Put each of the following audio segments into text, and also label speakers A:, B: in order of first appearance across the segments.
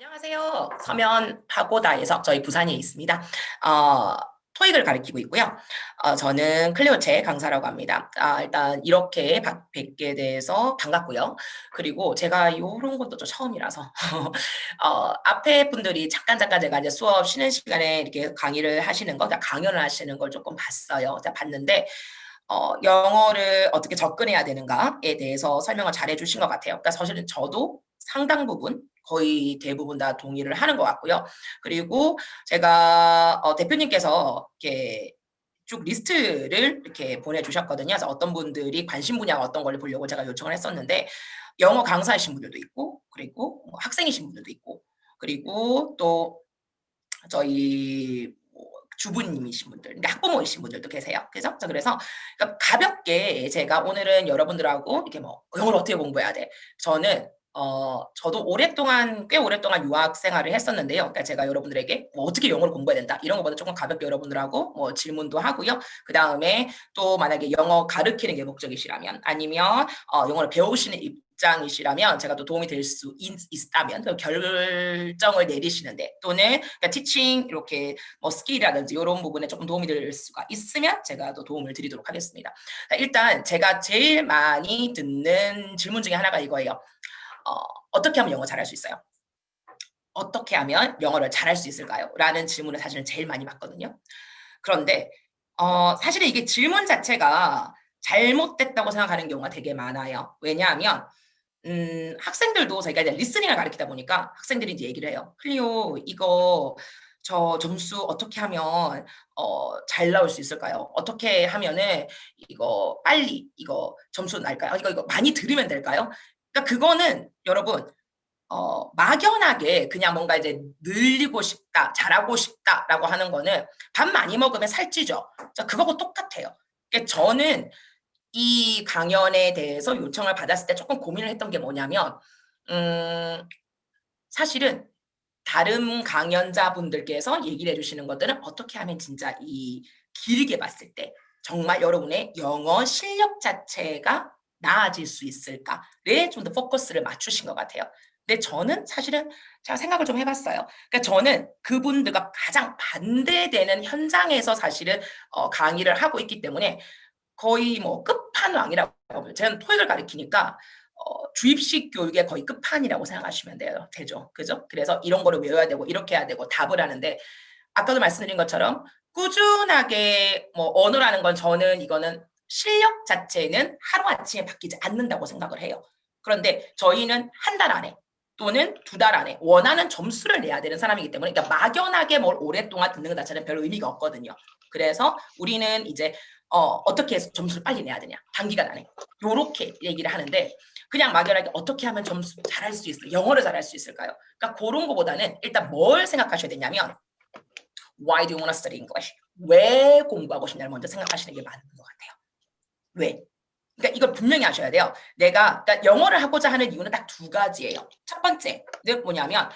A: 안녕하세요. 서면 파고다에서 저희 부산에 있습니다. 어, 토익을 가르치고 있고요. 저는 클레오체 강사라고 합니다. 일단 이렇게 뵙게 돼서 반갑고요. 그리고 제가 이런 것도 좀 처음이라서 앞에 분들이 잠깐 제가 이제 수업 쉬는 시간에 이렇게 강의를 하시는 거, 그러니까 강연을 하시는 걸 조금 봤어요. 봤는데 영어를 어떻게 접근해야 되는가에 대해서 설명을 잘 해주신 것 같아요. 그러니까 사실은 저도 상당 부분 거의 대부분 다 동의를 하는 것 같고요. 그리고 제가 대표님께서 이렇게 쭉 리스트를 이렇게 보내주셨거든요. 그래서 어떤 분들이 관심 분야가 어떤 걸 보려고 제가 요청을 했었는데 영어 강사이신 분들도 있고 그리고 학생이신 분들도 있고 그리고 또 저희 주부님이신 분들, 그러니까 학부모이신 분들도 계세요. 그죠? 그래서 그러니까 가볍게 제가 오늘은 여러분들하고 이렇게 뭐 영어를 어떻게 공부해야 돼? 저는 저도 꽤 오랫동안 유학 생활을 했었는데요. 그러니까 제가 여러분들에게 뭐 어떻게 영어를 공부해야 된다 이런 것보다 조금 가볍게 여러분들하고 뭐 질문도 하고요. 그 다음에 또 만약에 영어 가르치는 게 목적이시라면 아니면 영어를 배우시는 입장이시라면 제가 또 도움이 될 수 있다면 결정을 내리시는데 또는 그러니까 티칭 이렇게 뭐 스킬이라든지 이런 부분에 조금 도움이 될 수가 있으면 제가 또 도움을 드리도록 하겠습니다. 일단 제가 제일 많이 듣는 질문 중에 하나가 이거예요. 어떻게 하면 영어 잘할 수 있어요? 어떻게 하면 영어를 잘할 수 있을까요? 라는 질문을 사실은 제일 많이 받거든요. 그런데 사실은 이게 질문 자체가 잘못됐다고 생각하는 경우가 되게 많아요. 왜냐하면 학생들도 저희가 이제 리스닝을 가르치다 보니까 학생들이 이제 얘기를 해요. 클리오, 이거 저 점수 어떻게 하면 잘 나올 수 있을까요? 어떻게 하면은 이거 빨리 이거 점수 날까요? 이거 많이 들으면 될까요? 그러니까 그거는 여러분 막연하게 그냥 뭔가 이제 늘리고 싶다, 잘하고 싶다라고 하는 거는 밥 많이 먹으면 살찌죠. 그거하고 똑같아요. 그러니까 저는 이 강연에 대해서 요청을 받았을 때 조금 고민을 했던 게 뭐냐면 사실은 다른 강연자분들께서 얘기를 해주시는 것들은 어떻게 하면 진짜 이 길게 봤을 때 정말 여러분의 영어 실력 자체가 나아질 수 있을까에 좀 더 포커스를 맞추신 것 같아요. 근데 저는 사실은 제가 생각을 좀 해봤어요. 그러니까 저는 그분들과 가장 반대되는 현장에서 사실은 강의를 하고 있기 때문에 거의 뭐 끝판왕이라고 저는 토익을 가르치니까 주입식 교육의 거의 끝판이라고 생각하시면 되죠. 그죠? 그래서 이런 거를 외워야 되고 이렇게 해야 되고 답을 하는데 아까도 말씀드린 것처럼 꾸준하게 뭐 언어라는 건 저는 이거는 실력 자체는 하루아침에 바뀌지 않는다고 생각을 해요. 그런데 저희는 한 달 안에 또는 두 달 안에 원하는 점수를 내야 되는 사람이기 때문에 그러니까 막연하게 뭘 오랫동안 듣는 것 자체는 별 의미가 없거든요. 그래서 우리는 이제 어떻게 해서 점수를 빨리 내야 되냐 단기간 안에 요렇게 얘기를 하는데 그냥 막연하게 어떻게 하면 점수 잘할 수 있을까요? 영어를 잘할 수 있을까요? 그러니까 그런 거보다는 일단 뭘 생각하셔야 되냐면 Why do you want to study English? 왜 공부하고 싶냐를 먼저 생각하시는 게 맞는 것 같아요. 왜? 그러니까 이걸 분명히 하셔야 돼요. 그러니까 영어를 하고자 하는 이유는 딱 두 가지예요. 첫 번째는 뭐냐면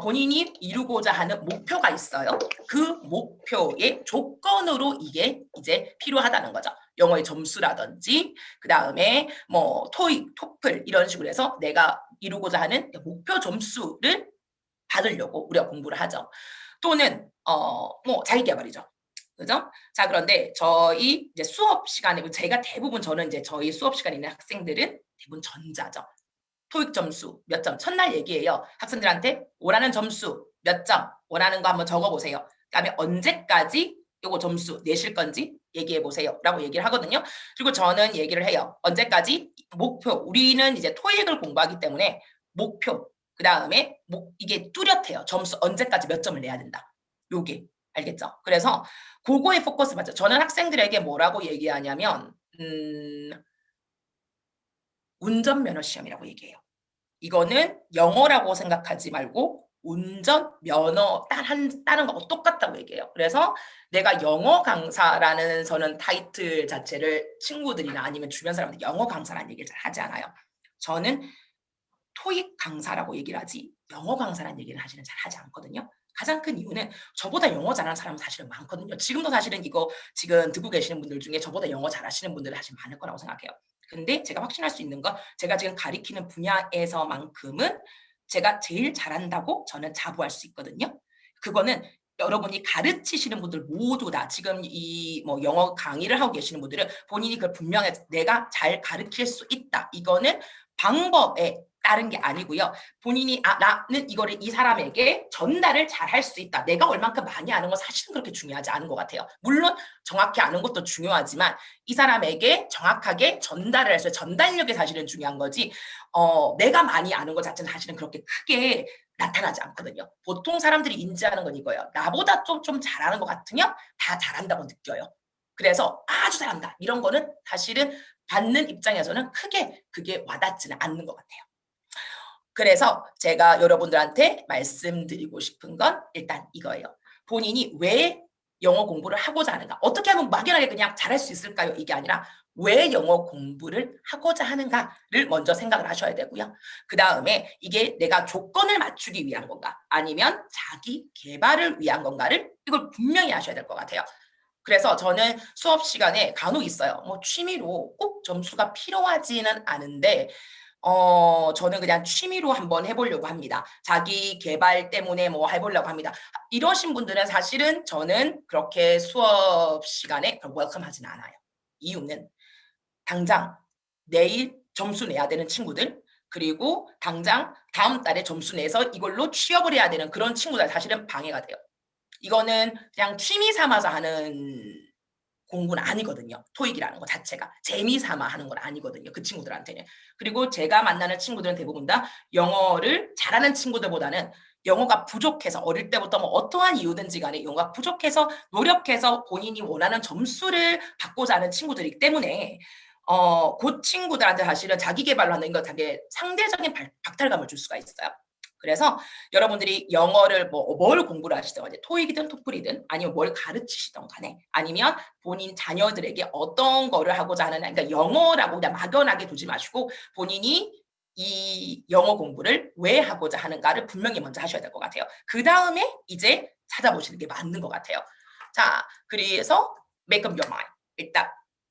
A: 본인이 이루고자 하는 목표가 있어요. 그 목표의 조건으로 이게 이제 필요하다는 거죠. 영어의 점수라든지 그 다음에 뭐 토익, 토플 이런 식으로 해서 내가 이루고자 하는 목표 점수를 받으려고 우리가 공부를 하죠. 또는 뭐 자기계발이죠. 그죠? 자, 그런데 저희 이제 수업 시간에 제가 대부분 저는 이제 저희 수업 시간에 있는 학생들은 대부분 전자죠. 토익 점수 몇 점? 첫날 얘기해요. 학생들한테 원하는 점수 몇 점? 원하는 거 한번 적어보세요. 그다음에 언제까지 요거 점수 내실 건지 얘기해 보세요. 라고 얘기를 하거든요. 그리고 저는 얘기를 해요. 언제까지? 목표. 우리는 이제 토익을 공부하기 때문에 목표. 그 다음에 이게 뚜렷해요. 점수 언제까지 몇 점을 내야 된다. 요게. 알겠죠? 그래서 그거에 포커스 맞죠. 저는 학생들에게 뭐라고 얘기하냐면 운전면허 시험이라고 얘기해요. 이거는 영어라고 생각하지 말고 운전면허 따는 거하고 똑같다고 얘기해요. 그래서 내가 영어 강사라는 저는 타이틀 자체를 친구들이나 아니면 주변 사람들 영어 강사라는 얘기를 잘 하지 않아요. 저는 토익 강사라고 얘기를 하지 영어 강사라는 얘기를 사실은 잘 하지 않거든요. 가장 큰 이유는 저보다 영어 잘하는 사람은 사실은 많거든요. 지금도 사실은 이거 지금 듣고 계시는 분들 중에 저보다 영어 잘하시는 분들이 사실 많을 거라고 생각해요. 근데 제가 확신할 수 있는 건 제가 지금 가리키는 분야에서만큼은 제가 제일 잘한다고 저는 자부할 수 있거든요. 그거는 여러분이 가르치시는 분들 모두 다 지금 이 뭐 영어 강의를 하고 계시는 분들은 본인이 그걸 분명히 내가 잘 가르칠 수 있다. 이거는 방법에 따른 게 아니고요. 본인이 나는 이거를 이 사람에게 전달을 잘 할 수 있다. 내가 얼만큼 많이 아는 건 사실은 그렇게 중요하지 않은 것 같아요. 물론 정확히 아는 것도 중요하지만 이 사람에게 정확하게 전달을 해서 전달력이 사실은 중요한 거지. 내가 많이 아는 것 자체는 사실은 그렇게 크게 나타나지 않거든요. 보통 사람들이 인지하는 건 이거예요. 나보다 좀 잘하는 것 같으면 다 잘한다고 느껴요. 그래서 아주 잘한다. 이런 거는 사실은 받는 입장에서는 크게 그게 와닿지는 않는 것 같아요. 그래서 제가 여러분들한테 말씀드리고 싶은 건 일단 이거예요. 본인이 왜 영어 공부를 하고자 하는가? 어떻게 하면 막연하게 그냥 잘할 수 있을까요? 이게 아니라 왜 영어 공부를 하고자 하는가를 먼저 생각을 하셔야 되고요. 그 다음에 이게 내가 조건을 맞추기 위한 건가? 아니면 자기 개발을 위한 건가를 이걸 분명히 하셔야 될 것 같아요. 그래서 저는 수업 시간에 간혹 있어요. 뭐 취미로 꼭 점수가 필요하지는 않은데 저는 그냥 취미로 한번 해보려고 합니다. 자기 개발 때문에 뭐 해보려고 합니다. 이러신 분들은 사실은 저는 그렇게 수업 시간에 웰컴 하진 않아요. 이유는 당장 내일 점수 내야 되는 친구들, 그리고 당장 다음 달에 점수 내서 이걸로 취업을 해야 되는 그런 친구들 사실은 방해가 돼요. 이거는 그냥 취미 삼아서 하는 공부는 아니거든요. 토익이라는 거 자체가 재미 삼아 하는 건 아니거든요. 그 친구들한테는. 그리고 제가 만나는 친구들은 대부분 다 영어를 잘하는 친구들보다는 영어가 부족해서 어릴 때부터 뭐 어떠한 이유든지 간에 영어가 부족해서 노력해서 본인이 원하는 점수를 받고자 하는 친구들이기 때문에 그 친구들한테 사실은 자기 개발로 하는 거 되게 상대적인 박탈감을 줄 수가 있어요. 그래서 여러분들이 영어를 뭘 공부를 하시든 간에 토익이든 토플이든 아니면 뭘 가르치시던 간에 아니면 본인 자녀들에게 어떤 거를 하고자 하는, 그러니까 영어라고 그냥 막연하게 두지 마시고 본인이 이 영어 공부를 왜 하고자 하는가를 분명히 먼저 하셔야 될 것 같아요. 그 다음에 이제 찾아보시는 게 맞는 것 같아요. 자, 그래서 make up your mind. 일단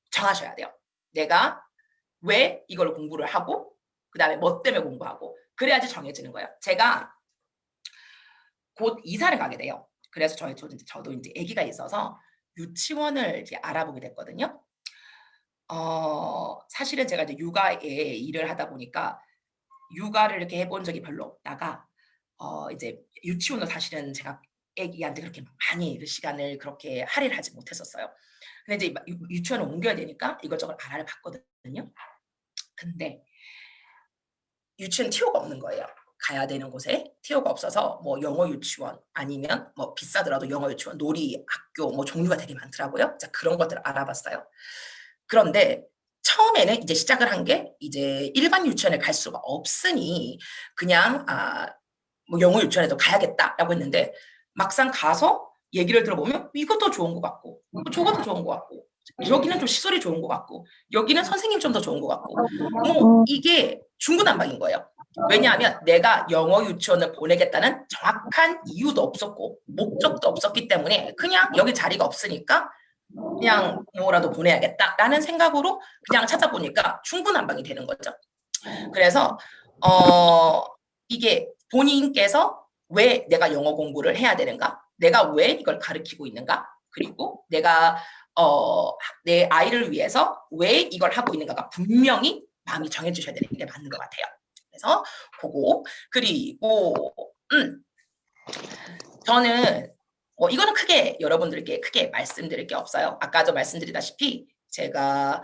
A: 정하셔야 돼요. 내가 왜 이걸 공부를 하고 그 다음에 뭐 때문에 공부하고 그래야지 정해지는 거예요. 제가 곧 이사를 가게 돼요. 그래서 저도 이제 아기가 있어서 유치원을 이제 알아보게 됐거든요. 사실은 제가 이제 육아에 일을 하다 보니까 육아를 이렇게 해본 적이 별로 없다가 이제 유치원도 사실은 제가 아기한테 그렇게 많이 그 시간을 그렇게 할애를 하지 못했었어요. 근데 이제 유치원을 옮겨야 되니까 이것저것 알아봤거든요. 근데 유치원 티오가 없는 거예요. 가야 되는 곳에 티오가 없어서 뭐 영어 유치원 아니면 뭐 비싸더라도 영어 유치원, 놀이 학교 뭐 종류가 되게 많더라고요. 자, 그런 것들을 알아봤어요. 그런데 처음에는 이제 시작을 한 게 이제 일반 유치원에 갈 수가 없으니 그냥 뭐 영어 유치원에도 가야겠다라고 했는데 막상 가서 얘기를 들어보면 이것도 좋은 것 같고 저것도 좋은 것 같고 여기는 좀 시설이 좋은 것 같고 여기는 선생님 좀 더 좋은 것 같고 뭐 이게 중구난방인 거예요. 왜냐하면 내가 영어 유치원을 보내겠다는 정확한 이유도 없었고 목적도 없었기 때문에 그냥 여기 자리가 없으니까 그냥 뭐라도 보내야겠다라는 생각으로 그냥 찾아보니까 중구난방이 되는 거죠. 그래서 이게 본인께서 왜 내가 영어 공부를 해야 되는가? 내가 왜 이걸 가르치고 있는가? 그리고 내가 내 아이를 위해서 왜 이걸 하고 있는가가 분명히 마음이 정해주셔야 되는 게 맞는 것 같아요. 그래서 그거 그리고 저는 이거는 크게 여러분들께 크게 말씀드릴 게 없어요. 아까도 말씀드리다시피 제가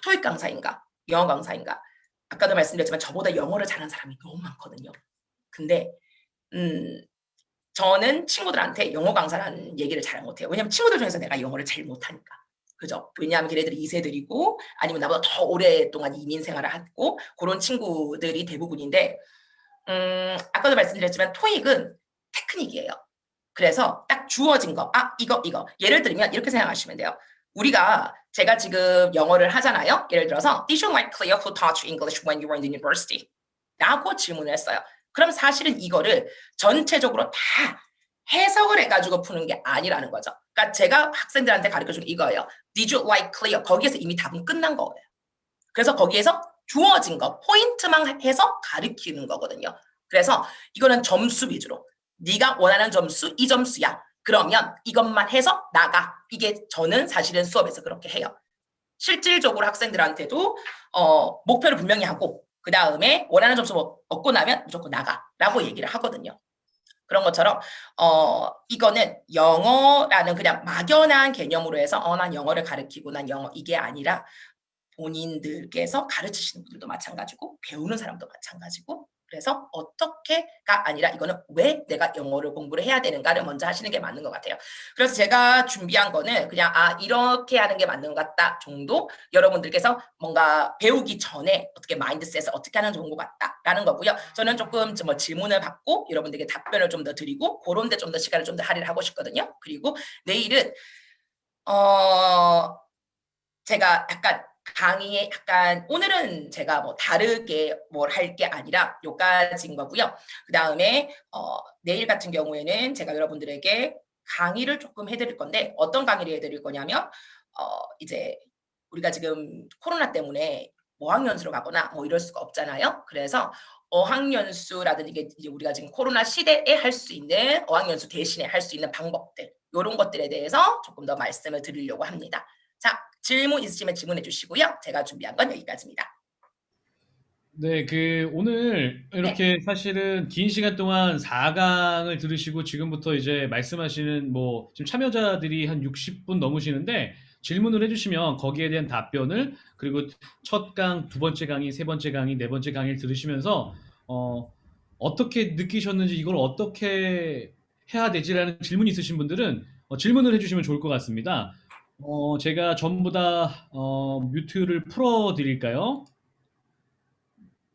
A: 토익 강사인가 영어 강사인가 아까도 말씀드렸지만 저보다 영어를 잘하는 사람이 너무 많거든요. 근데 저는 친구들한테 영어 강사라는 얘기를 잘 못해요. 왜냐면 친구들 중에서 내가 영어를 제일 못하니까. 그죠? 왜냐하면 걔네들이 2세들이고 아니면 나보다 더 오랫동안 이민 생활을 하고 그런 친구들이 대부분인데 아까도 말씀드렸지만 토익은 테크닉이에요. 그래서 딱 주어진 거, 이거. 예를 들면 이렇게 생각하시면 돼요. 제가 지금 영어를 하잖아요. 예를 들어서, Did you like Cleo who taught you English when you were in the university? 라고 질문을 했어요. 그럼 사실은 이거를 전체적으로 다 해석을 해가지고 푸는 게 아니라는 거죠. 그러니까 제가 학생들한테 가르쳐준 이거예요. Did you like Cleo? 거기에서 이미 답은 끝난 거예요. 그래서 거기에서 주어진 거, 포인트만 해서 가르치는 거거든요. 그래서 이거는 점수 위주로. 네가 원하는 점수 이 점수야. 그러면 이것만 해서 나가. 이게 저는 사실은 수업에서 그렇게 해요. 실질적으로 학생들한테도 목표를 분명히 하고 그 다음에 원하는 점수 얻고 나면 무조건 나가라고 얘기를 하거든요. 그런 것처럼 이거는 영어라는 그냥 막연한 개념으로 해서 난 영어를 가르치고 난 영어 이게 아니라 본인들께서 가르치시는 분들도 마찬가지고 배우는 사람도 마찬가지고 그래서 어떻게가 아니라 이거는 왜 내가 영어를 공부를 해야 되는가를 먼저 하시는 게 맞는 것 같아요. 그래서 제가 준비한 거는 그냥 이렇게 하는 게 맞는 것 같다 정도 여러분들께서 뭔가 배우기 전에 어떻게 마인드셋을 어떻게 하는 좋은 것 같다라는 거고요. 저는 조금 뭐 질문을 받고 여러분들에게 답변을 좀 더 드리고 그런 데 좀 더 시간을 좀 더 할애를 하고 싶거든요. 그리고 내일은 제가 약간 강의에 약간 오늘은 제가 뭐 다르게 뭘 할 게 아니라 요까지인 거고요. 그 다음에 내일 같은 경우에는 제가 여러분들에게 강의를 조금 해드릴 건데 어떤 강의를 해드릴 거냐면 이제 우리가 지금 코로나 때문에 어학연수로 가거나 뭐 이럴 수가 없잖아요. 그래서 어학연수라든지 이제 우리가 지금 코로나 시대에 할 수 있는 어학연수 대신에 할 수 있는 방법들 이런 것들에 대해서 조금 더 말씀을 드리려고 합니다. 자, 질문 있으시면 질문해 주시고요. 제가 준비한 건 여기까지입니다.
B: 네, 오늘
A: 네.
B: 이렇게 사실은 긴 시간 동안 4강을 들으시고 지금부터 이제 말씀하시는 지금 참여자들이 한 60분 넘으시는데 질문을 해주시면 거기에 대한 답변을 그리고 첫 강, 두 번째 강의, 세 번째 강의, 네 번째 강의를 들으시면서 어떻게 느끼셨는지 이걸 어떻게 해야 되지라는 질문이 있으신 분들은 질문을 해주시면 좋을 것 같습니다. 제가 전부 다 뮤트를 풀어 드릴까요?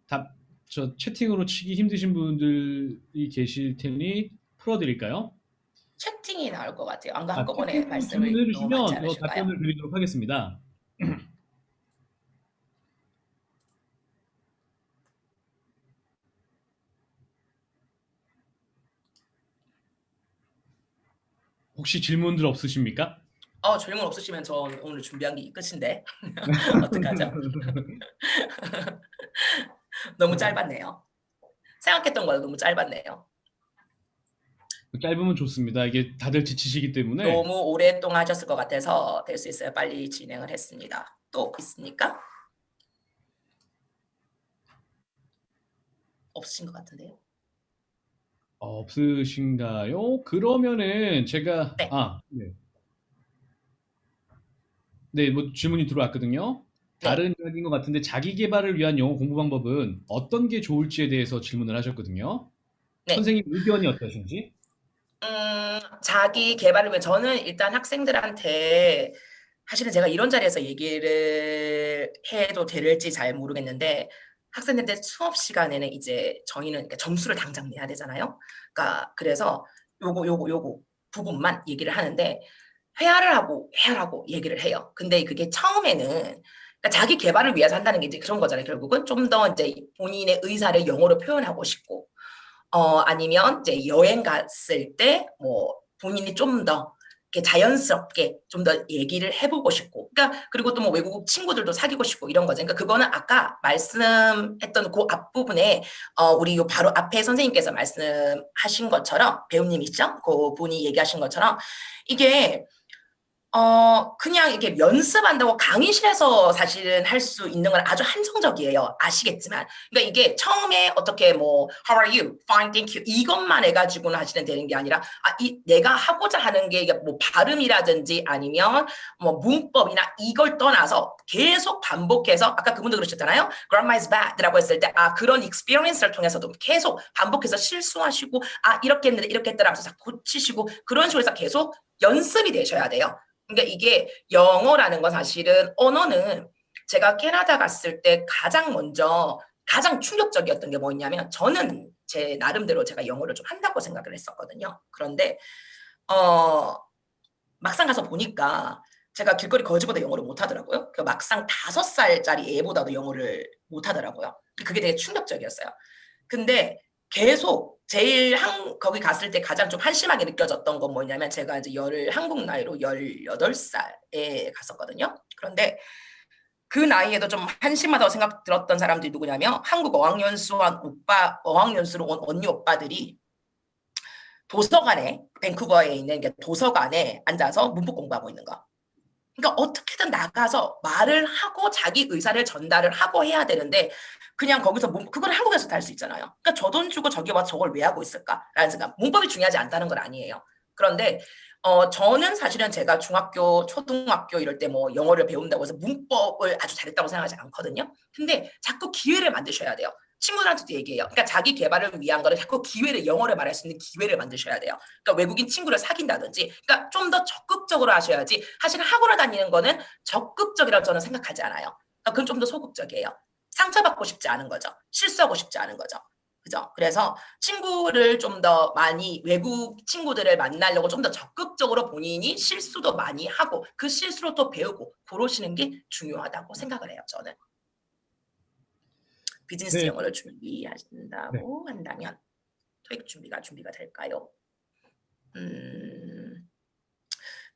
B: 답, 채팅으로 치기 힘드신 분들이 계실 테니 풀어드릴까요?
A: 채팅이 나올 것 같아요. 안 그럼 한꺼번에
B: 채팅으로 질문을
A: 말씀을 너무 많지
B: 해주시면
A: 않으실까요?
B: 답변을 드리도록 하겠습니다. 혹시 질문들 없으십니까?
A: 질문 없으시면 저 오늘 준비한 게 끝인데 어떡하죠? 너무 짧았네요. 생각했던 거보다 너무 짧았네요.
B: 짧으면 좋습니다. 이게 다들 지치시기 때문에.
A: 너무 오랫동안 하셨을 것 같아서 될 수 있어요. 빨리 진행을 했습니다. 또 있습니까? 없으신 것 같은데요.
B: 없으신가요? 그러면은 제가
A: 네.
B: 네. 네, 질문이 들어왔거든요.
A: 네.
B: 다른 이야기인 것 같은데 자기 개발을 위한 영어 공부 방법은 어떤 게 좋을지에 대해서 질문을 하셨거든요.
A: 네.
B: 선생님 의견이 어떠신지?
A: 자기 개발을 위해 저는 일단 학생들한테 사실은 제가 이런 자리에서 얘기를 해도 될지 잘 모르겠는데 학생들한테 수업 시간에는 이제 저희는 그러니까 점수를 당장 내야 되잖아요. 그러니까 그래서 요거 부분만 얘기를 하는데 회화를 하고 얘기를 해요. 근데 그게 처음에는 그러니까 자기 개발을 위해서 한다는 게 이제 그런 거잖아요. 결국은 좀 더 이제 본인의 의사를 영어로 표현하고 싶고 아니면 이제 여행 갔을 때 뭐 본인이 좀 더 이렇게 자연스럽게 좀 더 얘기를 해보고 싶고, 그러니까 그리고 또 뭐 외국 친구들도 사귀고 싶고 이런 거죠. 그러니까 그거는 아까 말씀했던 그 앞부분에 우리 요 바로 앞에 선생님께서 말씀하신 것처럼 배우님이시죠? 그 분이 얘기하신 것처럼 이게 그냥 이렇게 연습한다고 강의실에서 사실은 할 수 있는 건 아주 한정적이에요. 아시겠지만. 그러니까 이게 처음에 어떻게 뭐 How are you? Fine, thank you. 이것만 해가지고는 하시는 되는 게 아니라 내가 하고자 하는 게 뭐 발음이라든지 아니면 뭐 문법이나 이걸 떠나서 계속 반복해서 아까 그분도 그러셨잖아요. Grammar is bad라고 했을 때 그런 experience를 통해서도 계속 반복해서 실수하시고 이렇게 했는데 이렇게 했더라 하면서 고치시고 그런 식으로 해서 계속 연습이 되셔야 돼요. 그러니까 이게 영어라는 건 사실은 언어는 제가 캐나다 갔을 때 가장 충격적이었던 게 뭐였냐면 저는 제 나름대로 제가 영어를 좀 한다고 생각을 했었거든요. 그런데 막상 가서 보니까 제가 길거리 거지보다 영어를 못하더라고요. 그 막상 5살짜리 애보다도 영어를 못하더라고요. 그게 되게 충격적이었어요. 근데 계속 제일 거기 갔을 때 가장 좀 한심하게 느껴졌던 건 뭐냐면 제가 이제 한국 나이로 18살에 갔었거든요. 그런데 그 나이에도 좀 한심하다고 생각 들었던 사람들이 누구냐면 한국 어학연수로 온 언니 오빠들이 도서관에 밴쿠버에 있는 도서관에 앉아서 문법 공부하고 있는 거. 그러니까 어떻게든 나가서 말을 하고 자기 의사를 전달을 하고 해야 되는데 그냥 거기서 그걸 한국에서도 할 수 있잖아요. 그러니까 저 돈 주고 저기 와서 저걸 왜 하고 있을까라는 생각. 문법이 중요하지 않다는 건 아니에요. 그런데 저는 사실은 제가 중학교, 초등학교 이럴 때 뭐 영어를 배운다고 해서 문법을 아주 잘했다고 생각하지 않거든요. 근데 자꾸 기회를 만드셔야 돼요. 친구들한테도 얘기해요. 그러니까 자기 개발을 위한 거를 자꾸 기회를 영어를 말할 수 있는 기회를 만드셔야 돼요. 그러니까 외국인 친구를 사귄다든지, 그러니까 좀 더 적극적으로 하셔야지. 사실 학원을 다니는 거는 적극적이라고 저는 생각하지 않아요. 그러니까 그건 좀 더 소극적이에요. 상처받고 싶지 않은 거죠. 실수하고 싶지 않은 거죠. 그죠? 그래서 친구를 좀 더 많이 외국 친구들을 만나려고 좀 더 적극적으로 본인이 실수도 많이 하고 그 실수로 또 배우고 그러시는 게 중요하다고 생각을 해요. 저는. 비즈니스
B: 네,
A: 영어를
B: 네.
A: 준비하신다고 한다면 토익 준비가 될까요? 음,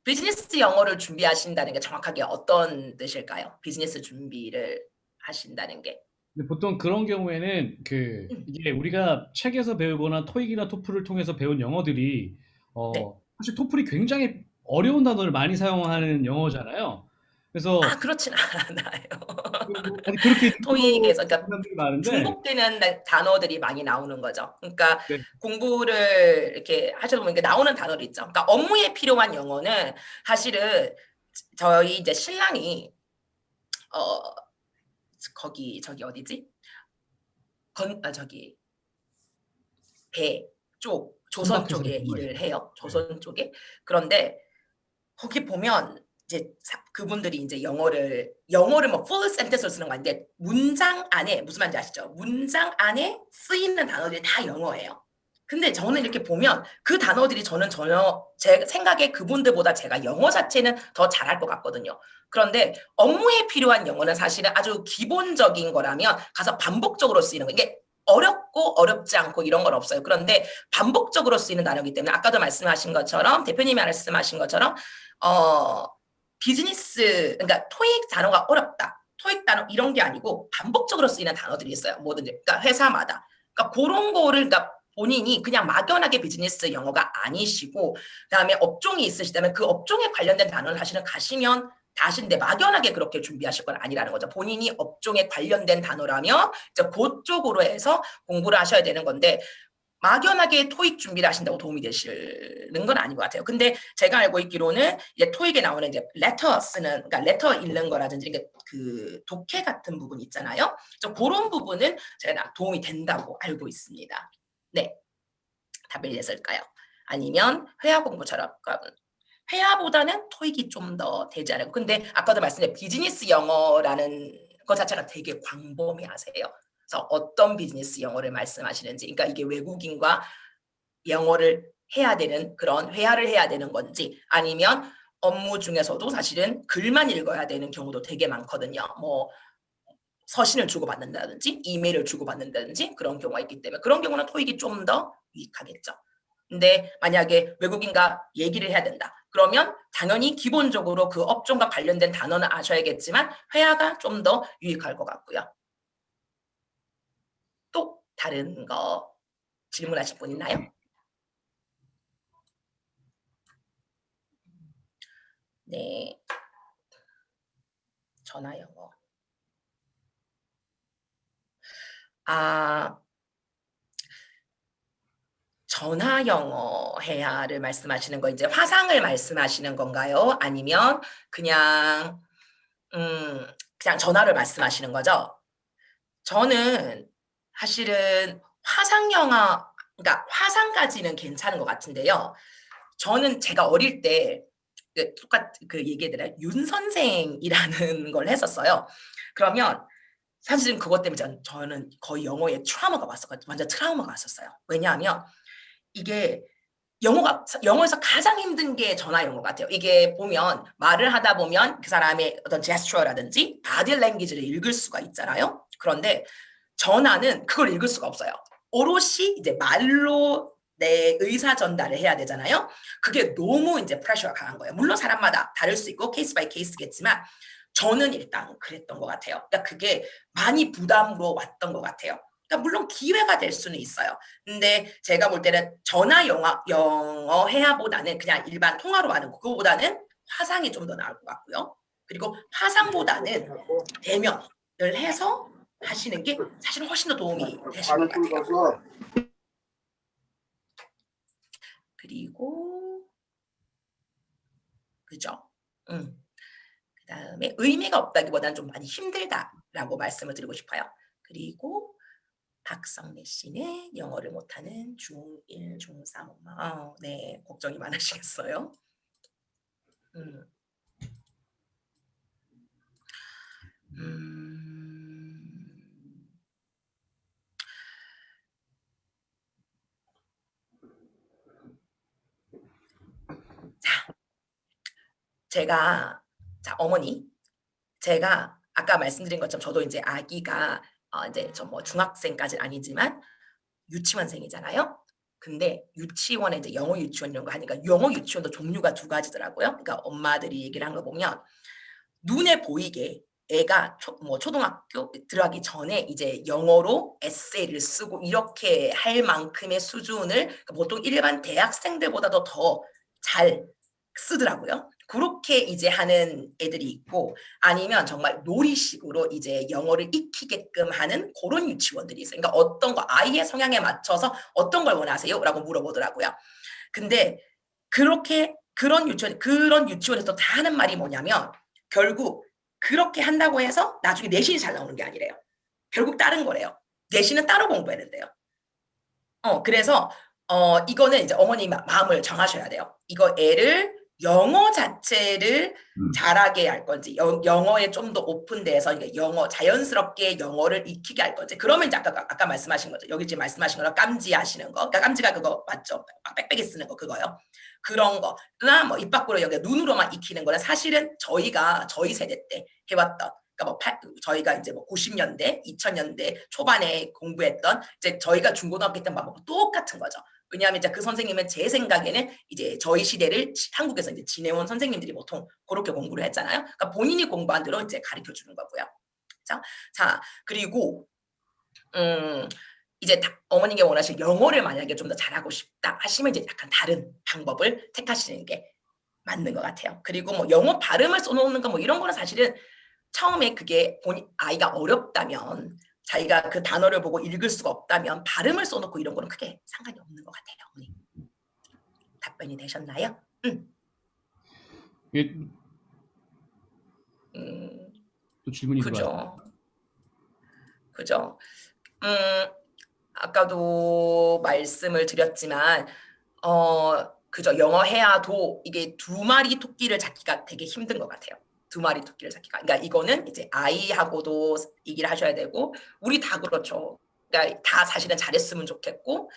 A: 비즈니스 영어를 준비하신다는 게 정확하게 어떤 뜻일까요? 비즈니스 준비를 하신다는 게.
B: 근데 보통 그런 경우에는
A: 음,
B: 이게 우리가 책에서 배우거나 토익이나 토플을 통해서 배운 영어들이
A: 네.
B: 사실 토플이 굉장히 어려운 단어를 많이 사용하는 영어잖아요. 그래서
A: 그렇진 않아요.
B: 아니 그렇게 느껴지는
A: 토익에서 그러니까
B: 사람들이 많은데
A: 중복되는 단어들이 많이 나오는 거죠. 그러니까
B: 네,
A: 공부를 이렇게 하시다 보면 나오는 단어도 있죠. 그러니까 업무에 필요한 영어는 사실은 저희 이제 신랑이 어 거기 저기 어디지? 저기 배 쪽 조선
B: 선박회사
A: 쪽에
B: 정말
A: 일을 해요.
B: 네.
A: 조선 쪽에. 그런데 거기 보면 이제 그분들이 이제 영어를 뭐 full sentence로 쓰는 거 아닌데 문장 안에 무슨 말인지 아시죠? 문장 안에 쓰이는 단어들이 다 영어예요. 근데 저는 이렇게 보면 그 단어들이 저는 전혀 제 생각에 그분들보다 제가 영어 자체는 더 잘할 것 같거든요. 그런데 업무에 필요한 영어는 사실은 아주 기본적인 거라면 가서 반복적으로 쓰이는 거. 이게 어렵고 어렵지 않고 이런 건 없어요. 그런데 반복적으로 쓰이는 단어이기 때문에 아까도 말씀하신 것처럼 대표님이 말씀하신 것처럼 어, 비즈니스, 그러니까 토익 단어가 어렵다. 토익 단어 이런 게 아니고 반복적으로 쓰이는 단어들이 있어요. 뭐든지. 그러니까 회사마다. 그러니까 그런 거를, 그러니까 본인이 그냥 막연하게 비즈니스 영어가 아니시고, 그다음에 업종이 있으시다면 그 업종에 관련된 단어를 사실은 가시면 다신데 막연하게 그렇게 준비하실 건 아니라는 거죠. 본인이 업종에 관련된 단어라면 이제 그쪽으로 해서 공부를 하셔야 되는 건데 막연하게 토익 준비를 하신다고 도움이 되시는 건 아닌 것 같아요. 근데 제가 알고 있기로는 이제 토익에 나오는 이제 레터 쓰는, 그러니까 레터 읽는 거라든지 그 독해 같은 부분 있잖아요. 그런 부분은 제가 도움이 된다고 알고 있습니다. 네, 답을 이랬을까요? 아니면 회화 공부처럼, 그러니까 회화보다는 토익이 좀 더 되지 않을까. 근데 아까도 말씀드린 비즈니스 영어라는 것 자체가 되게 광범위하세요. 그래서 어떤 비즈니스 영어를 말씀하시는지, 그러니까 이게 외국인과 영어를 해야 되는 그런 회화를 해야 되는 건지, 아니면 업무 중에서도 사실은 글만 읽어야 되는 경우도 되게 많거든요. 뭐 서신을 주고받는다든지 이메일을 주고받는다든지 그런 경우가 있기 때문에 그런 경우는 토익이 좀 더 유익하겠죠. 근데 만약에 외국인과 얘기를 해야 된다. 그러면 당연히 기본적으로 그 업종과 관련된 단어는 아셔야겠지만 회화가 좀 더 유익할 것 같고요. 또 다른 거 질문하실 분 있나요? 네, 전화 영어. 아, 전화 영어 회화를 말씀하시는 거 이제 화상을 말씀하시는 건가요? 아니면 그냥 그냥 전화를 말씀하시는 거죠? 저는 사실은 화상 영화, 그러니까 화상까지는 괜찮은 것 같은데요. 저는 제가 어릴 때 똑같 그 얘기해드려요. 윤 선생이라는 걸 했었어요. 그러면 사실은 그것 때문에 저는 거의 영어에 트라우마가 왔었거든요. 완전 트라우마가 왔었어요. 왜냐하면 이게 영어에서 가장 힘든 게 전화 영어 같아요. 이게 보면 말을 하다 보면 그 사람의 어떤 제스처라든지 바디 랭귀지를 읽을 수가 있잖아요. 그런데 전화는 그걸 읽을 수가 없어요. 오롯이 이제 말로 내 의사 전달을 해야 되잖아요. 그게 너무 이제 프레셔가 강한 거예요. 물론 사람마다 다를 수 있고 케이스 바이 케이스겠지만 저는 일단 그랬던 것 같아요. 그러니까 그게 많이 부담으로 왔던 것 같아요. 그러니까 물론 기회가 될 수는 있어요. 근데 제가 볼 때는 전화 영어 회화보다는 그냥 일반 통화로 하는 거, 그거보다는 화상이 좀 더 나을 것 같고요. 그리고 화상보다는 대면을 해서 하시는 게 사실 훨씬 더 도움이 되실 것 같아요. 그리고 그죠? 그다음에 의미가 없다기보다는 좀 많이 힘들다라고 말씀을 드리고 싶어요. 그리고 박성래 씨는 영어를 못하는 중1, 중3 엄마. 네, 걱정이 많으시겠어요. 음. 음. 자, 제가 어머니, 제가 아까 말씀드린 것처럼 저도 이제 아기가 이제 저 뭐 중학생까지는 아니지만 유치원생이잖아요. 근데 유치원에 이제 영어 유치원 이런 거 하니까 영어 유치원도 종류가 두 가지더라고요. 그러니까 엄마들이 얘기를 한 거 보면 눈에 보이게 애가 뭐 초등학교 들어가기 전에 이제 영어로 에세이를 쓰고 이렇게 할 만큼의 수준을, 그러니까 보통 일반 대학생들보다도 더 잘 쓰더라고요. 그렇게 이제 하는 애들이 있고, 아니면 정말 놀이식으로 이제 영어를 익히게끔 하는 그런 유치원들이 있어요. 그러니까 어떤 거 아이의 성향에 맞춰서 어떤 걸 원하세요? 라고 물어보더라고요. 근데 그런 유치원에서 다 하는 말이 뭐냐면 결국 그렇게 한다고 해서 나중에 내신이 잘 나오는 게 아니래요. 결국 다른 거래요. 내신은 따로 공부해야 된대요. 그래서 이거는 이제 어머니 마음을 정하셔야 돼요. 이거 애를 영어 자체를 잘하게 할 건지, 영어에 좀 더 오픈돼서 영어 자연스럽게 영어를 익히게 할 건지. 그러면 이제 아까 말씀하신 거죠. 여기 지금 말씀하신 거랑 깜지 하시는 거. 그러니까 깜지가 그거 맞죠? 빽빽이 쓰는 거 그거요. 그런 거나 뭐 입 밖으로 여기 눈으로만 익히는 거는 사실은 저희 세대 때 해왔던, 그러니까 뭐 저희가 이제 뭐 90년대, 2000년대 초반에 공부했던 이제 저희가 중고등학교 때 방법 똑같은 거죠. 왜냐하면 이제 그 선생님은 제 생각에는 이제 저희 시대를 한국에서 이제 지내온 선생님들이 보통 그렇게 공부를 했잖아요. 그러니까 본인이 공부한 대로 이제 가르쳐 주는 거고요. 자, 그리고 이제 어머니가 원하시는 영어를 만약에 좀 더 잘하고 싶다 하시면 이제 약간 다른 방법을 택하시는 게 맞는 것 같아요. 그리고 뭐 영어 발음을 써놓는 거 뭐 이런 거는 사실은 처음에 그게 아이가 어렵다면, 자기가 그 단어를 보고 읽을 수가 없다면 발음을 써놓고 이런 거는 크게 상관이 없는 것 같아요. 어머니. 답변이 되셨나요?
B: 예,
A: 음,
B: 또 질문이 들어왔어요.
A: 그죠. 아까도 말씀을 드렸지만, 그죠. 영어 해야도 이게 두 마리 토끼를 잡기가 되게 힘든 것 같아요. 두 마리 토끼를 잡기가. 그러니까 이거는 이제 아이하고도 얘기를 하셔야 되고, 우리 다 그렇죠. 그러니까 다 사실은 잘했으면 좋겠고,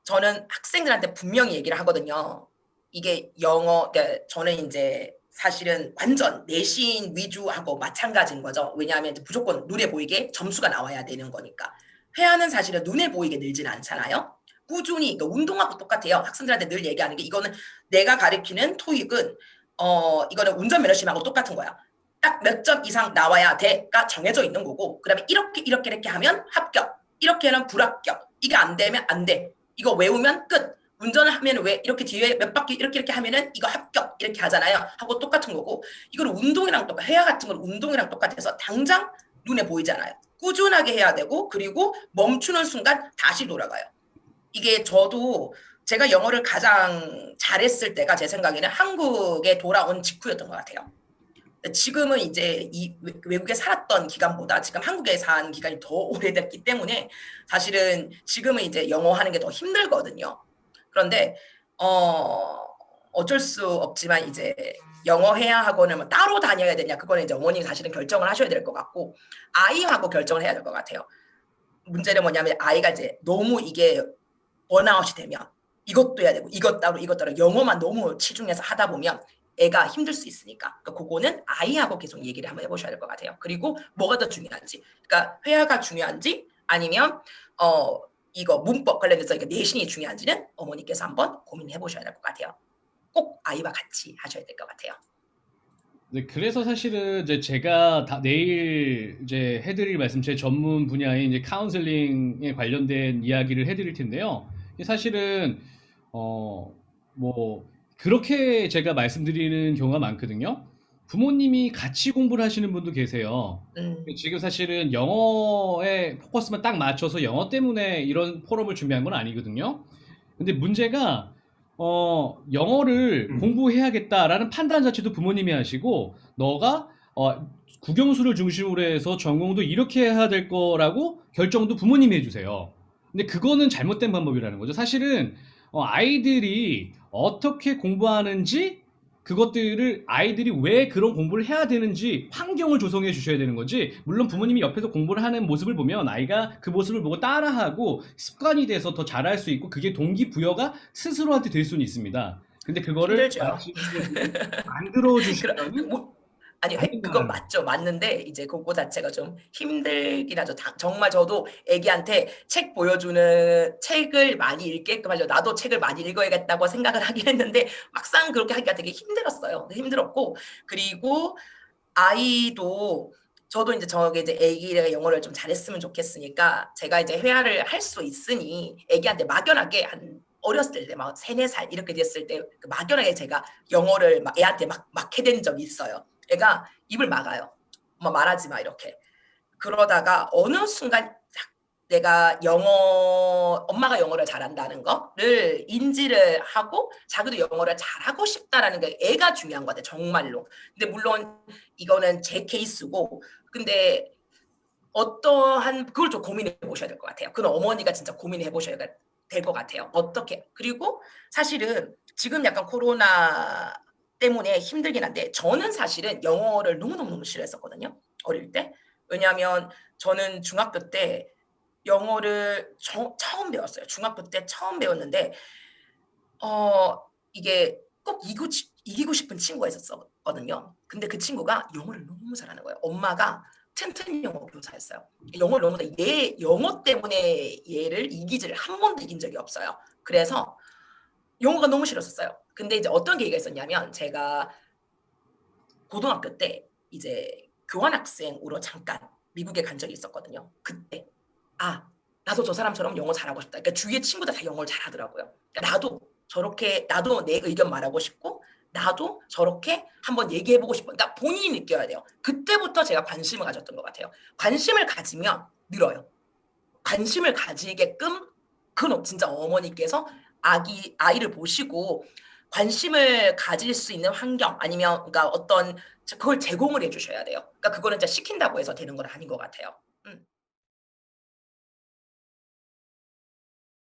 A: 저는 학생들한테 분명히 얘기를 하거든요. 이게 그러니까 저는 이제 사실은 완전 내신 위주하고 마찬가지인 거죠. 왜냐하면 무조건 눈에 보이게 점수가 나와야 되는 거니까. 회화는 사실은 눈에 보이게 늘지는 않잖아요. 꾸준히, 그러니까 운동하고 똑같아요. 학생들한테 늘 얘기하는 게, 이거는 내가 가르치는 토익은 이거는 운전면허시험하고 똑같은 거야. 딱 몇 점 이상 나와야 돼가 정해져 있는 거고, 그다음에 이렇게 하면 합격, 이렇게 하면 불합격, 이게 안 되면 안 돼. 이거 외우면 끝. 운전을 하면 왜 이렇게 뒤에 몇 바퀴 이렇게 하면은 이거 합격 이렇게 하잖아요. 하고 똑같은 거고, 이거는 운동이랑 똑같아. 회화 같은 건 운동이랑 똑같아서 당장 눈에 보이잖아요. 꾸준하게 해야 되고, 그리고 멈추는 순간 다시 돌아가요. 이게 저도 제가 영어를 가장 잘했을 때가 제 생각에는 한국에 돌아온 직후였던 것 같아요. 지금은 이제 이 외국에 살았던 기간보다 지금 한국에 산 기간이 더 오래됐기 때문에 사실은 지금은 이제 영어 하는 게 더 힘들거든요. 그런데 어쩔 수 없지만 이제 영어 회화 학원을 뭐 따로 다녀야 되냐, 그거는 이제 어머님이 사실은 결정을 하셔야 될 것 같고, 아이하고 결정을 해야 될 것 같아요. 문제는 뭐냐면 아이가 이제 너무 이게 번아웃이 되면 이것도 해야 되고 이것 따로 영어만 너무 치중해서 하다 보면 애가 힘들 수 있으니까, 그러니까 그거는 아이하고 계속 얘기를 한번 해보셔야 될 것 같아요. 그리고 뭐가 더 중요한지, 그러니까 회화가 중요한지 아니면 이거 문법 관련해서 이게 내신이 중요한지는 어머니께서 한번 고민해 보셔야 될 것 같아요. 꼭 아이와 같이 하셔야 될 것 같아요.
B: 네, 그래서 사실은 이제 제가 내일 이제 해드릴 말씀, 제 전문 분야인 이제 카운슬링에 관련된 이야기를 해드릴 텐데요. 이게 사실은, 어, 뭐, 그렇게 제가 말씀드리는 경우가 많거든요. 부모님이 같이 공부를 하시는 분도 계세요.
A: 음.
B: 지금 사실은 영어에 포커스만 딱 맞춰서 영어 때문에 이런 포럼을 준비한 건 아니거든요. 근데 문제가 영어를 공부해야겠다라는 판단 자체도 부모님이 하시고 너가 국영수를 중심으로 해서 전공도 이렇게 해야 될 거라고 결정도 부모님이 해주세요. 근데 그거는 잘못된 방법이라는 거죠. 사실은 아이들이 어떻게 공부하는지 그것들을 아이들이 왜 그런 공부를 해야 되는지 환경을 조성해 주셔야 되는 거지. 물론 부모님이 옆에서 공부를 하는 모습을 보면 아이가 그 모습을 보고 따라하고 습관이 돼서 더 잘할 수 있고 그게 동기부여가 스스로한테 될 수는 있습니다. 근데 그거를
A: 힘들죠.
B: 아이들이 만들어
A: 그러
B: 주시려면
A: 뭐 아니
B: 안
A: 그건
B: 된다는
A: 맞죠. 맞는데 이제 그거 자체가 좀 힘들긴 하죠. 정말 저도 애기한테 책 보여주는 책을 많이 읽게끔 하려고 나도 책을 많이 읽어야겠다고 생각을 하긴 했는데 막상 그렇게 하기가 되게 힘들었어요. 힘들었고 그리고 아이도 저도 인제 저게 이제 애기가 영어를 좀 잘했으면 좋겠으니까 제가 이제 회화를 할 수 있으니 애기한테 막연하게 한 어렸을 때 막 3-4살 이렇게 됐을 때 그 막연하게 제가 영어를 막 애한테 막 해댄 적이 있어요. 애가 입을 막아요. "엄마 말하지 마." 이렇게. 그러다가 어느 순간 딱 내가 엄마가 영어를 잘한다는 거를 인지를 하고 자기도 영어를 잘하고 싶다라는 게 애가 중요한 것 같아요 정말로. 근데 물론 이거는 제 케이스고 근데 어떠한 그걸 좀 고민해 보셔야 될 것 같아요. 그건 어머니가 진짜 고민해 보셔야 될 것 같아요. 어떻게 그리고 사실은 지금 약간 코로나 때문에 힘들긴 한데 저는 사실은 영어를 너무너무너무 싫어했었거든요 어릴 때. 왜냐하면 저는 중학교 때 영어를 처음 배웠어요. 중학교 때 처음 배웠는데 이게 꼭 이기고 싶은 친구가 있었거든요. 근데 그 친구가 영어를 너무 잘하는 거예요. 엄마가 튼튼 영어 교사였어요. 영어를 너무 잘 얘 영어 때문에 얘를 이기지를 한 번도 이긴 적이 없어요. 그래서 영어가 너무 싫었었어요. 근데 이제 어떤 계기가 있었냐면 제가 고등학교 때 이제 교환학생으로 잠깐 미국에 간 적이 있었거든요. 그때 '아 나도 저 사람처럼 영어 잘하고 싶다.' 그러니까 주위의 친구들 다 영어를 잘하더라고요. 그러니까 나도 내 의견 말하고 싶고 나도 저렇게 한번 얘기해 보고 싶어. 그러니까 본인이 느껴야 돼요. 그때부터 제가 관심을 가졌던 것 같아요. 관심을 가지면 늘어요. 관심을 가지게끔 그건 진짜 어머니께서 아이를 보시고 관심을 가질 수 있는 환경 아니면 그러니까 어떤 그걸 제공을 해 주셔야 돼요. 그러니까 그거는 진짜 시킨다고 해서 되는 건 아닌 것 같아요. 음.